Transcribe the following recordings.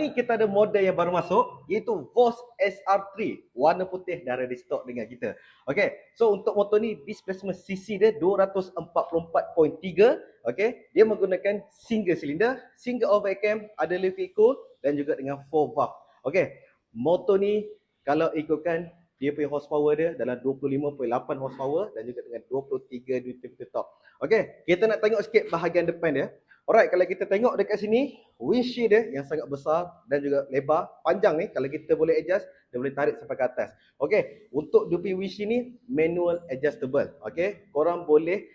ni kita ada model yang baru masuk, iaitu VOS SR3. Warna putih dah ready stock dengan kita. Okay, so untuk motor ni displacement cc dia 244.3. Okay, dia menggunakan single cylinder, single overcam, ada lift eco dan juga dengan 4 valve. Okay, motor ni kalau ikutkan dia punya horsepower dia dalam 25.8 horsepower dan juga dengan 23 Nm torque. Okay, kita nak tengok sikit bahagian depan dia. Alright, kalau kita tengok dekat sini, windshield dia yang sangat besar dan juga lebar, panjang ni, kalau kita boleh adjust, dia boleh tarik sampai ke atas. Okey, untuk dia punya windshield ni manual adjustable. Okey, korang boleh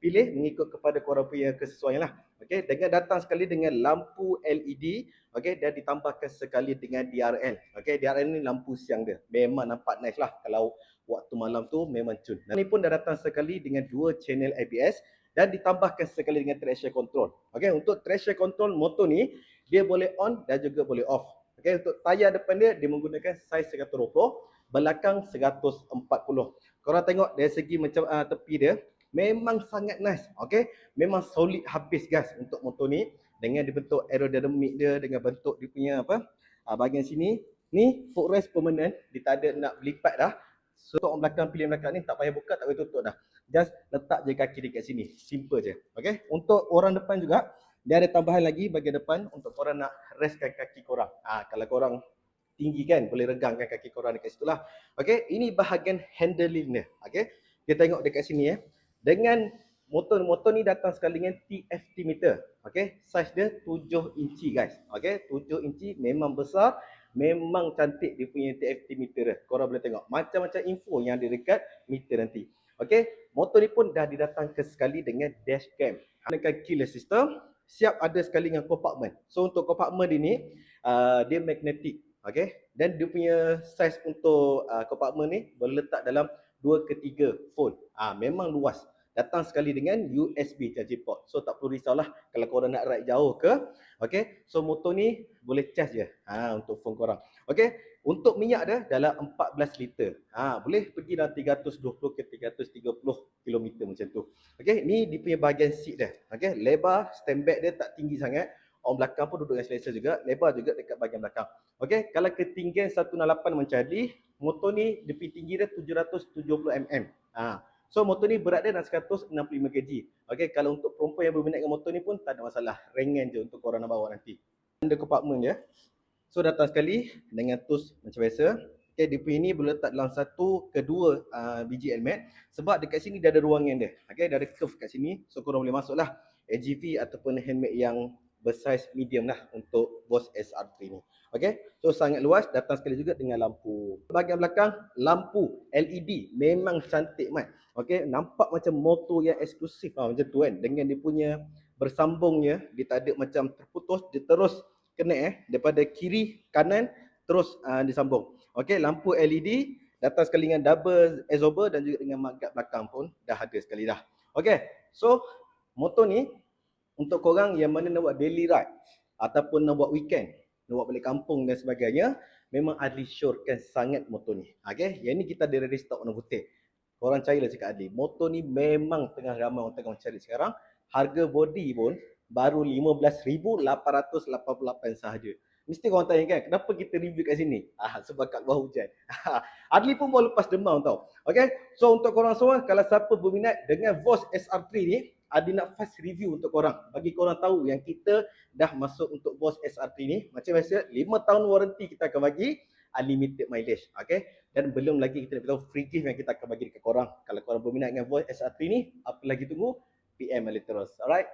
pilih mengikut kepada korang punya kesesuaian lah. Okey, dengan datang sekali dengan lampu LED, okey, dan ditambahkan sekali dengan DRL. Okey, DRL ni lampu siang dia. Memang nampak nice lah kalau waktu malam tu memang cun. Dan ni pun dah datang sekali dengan 2 channel ABS dan ditambahkan sekali dengan traction control. Okey, untuk traction control motor ni dia boleh on dan juga boleh off. Okey, untuk tayar depan dia menggunakan saiz 120, belakang 140. Korang tengok dari segi macam tepi dia memang sangat nice. Okey, memang solid habis guys untuk motor ni dengan dibentuk aerodynamic dia, dengan bentuk dia punya bahagian sini ni footrest permanent, dia tak ada nak berlipat dah. So orang belakang pilih belakang ni tak payah buka, tak payah tutup dah. Just letak je kaki dekat sini. Simple je. Okay. Untuk orang depan juga, dia ada tambahan lagi bahagian depan untuk korang nak restkan kaki korang. Kalau korang tinggi kan, boleh regangkan kaki korang dekat situ lah. Okay. Ini bahagian handling dia. Okay. Kita tengok dekat sini . Dengan motor ni datang sekali dengan TFT meter. Okay. Saiz dia 7 inci guys. Okay. 7 inci memang besar. Memang cantik dia punya TFT meter dia. Korang boleh tengok macam-macam info yang ada dekat meter nanti. Okey, motor ni pun dah didatangkan sekali dengan dashcam. Dengan keyless system, siap ada sekali dengan compartment. So untuk compartment ini dia magnetic. Okey, dan dia punya saiz untuk compartment ni boleh letak dalam 2 ke 3 phone. Memang luas. Datang sekali dengan USB charging port. So tak perlu risaulah kalau korang nak ride jauh ke. Okey, so motor ni boleh charge je untuk phone korang. Okey, untuk minyak dia dalam 14 liter. Boleh pergi dalam 320 ke 330 km macam tu. Okey, ni dia punya bahagian seat dia. Okey, lebar, stand back dia tak tinggi sangat. Orang belakang pun duduk yang selesa juga, lebar juga dekat bahagian belakang. Okey, kalau ketinggian 168 macam tadi, motor ni dia tinggi dia 770 mm. So motor ni berat dia dalam 165 kg. Okey, kalau untuk perempuan yang berminat dengan motor ni pun tak ada masalah. Ringan je untuk korang nak bawa nanti. Under compartment dia. So datang sekali dengan tools macam biasa. Okay, dia punya ni boleh letak dalam 1 ke 2 biji helmet. Sebab dekat sini dia ada ruangan dia. Okay, dia ada curve kat sini. So korang boleh masuk lah AGV ataupun helmet yang bersaiz medium lah untuk VOS SR3 ni. Okay, so sangat luas. Datang sekali juga dengan lampu. Bahagian belakang, lampu LED. Memang cantik mat. Okay, nampak macam motor yang eksklusif macam tu kan. Dengan dia punya bersambungnya, dia tak ada macam terputus. Dia terus connect daripada kiri kanan terus disambung. Okey, lampu LED datang sekali dengan double absorber dan juga dengan magnet belakang pun dah ada sekali dah. Okey, so motor ni untuk korang yang mana nak buat daily ride ataupun nak buat weekend, nak buat balik kampung dan sebagainya, memang Adli syorkan sangat motor ni. Okey, yang ni kita ada ready stock warna putih. Korang carilah cakap Adli. Motor ni memang tengah ramai orang tengah cari sekarang. Harga body pun baru 15,888 sahaja. Mesti korang tanya kan, kenapa kita review kat sini? Sebab kat bawah hujan. Adli pun baru lepas demam tau. Okay, so untuk korang semua, kalau siapa berminat dengan VOS SR3 ni, Adli nak fast review untuk korang. Bagi korang tahu yang kita dah masuk untuk VOS SR3 ni. Macam biasa, 5 tahun warranty kita akan bagi, unlimited mileage. Okay, dan belum lagi kita nak beritahu free gift yang kita akan bagi dekat korang. Kalau korang berminat dengan VOS SR3 ni, apa lagi tunggu? PM Alih terus. Alright.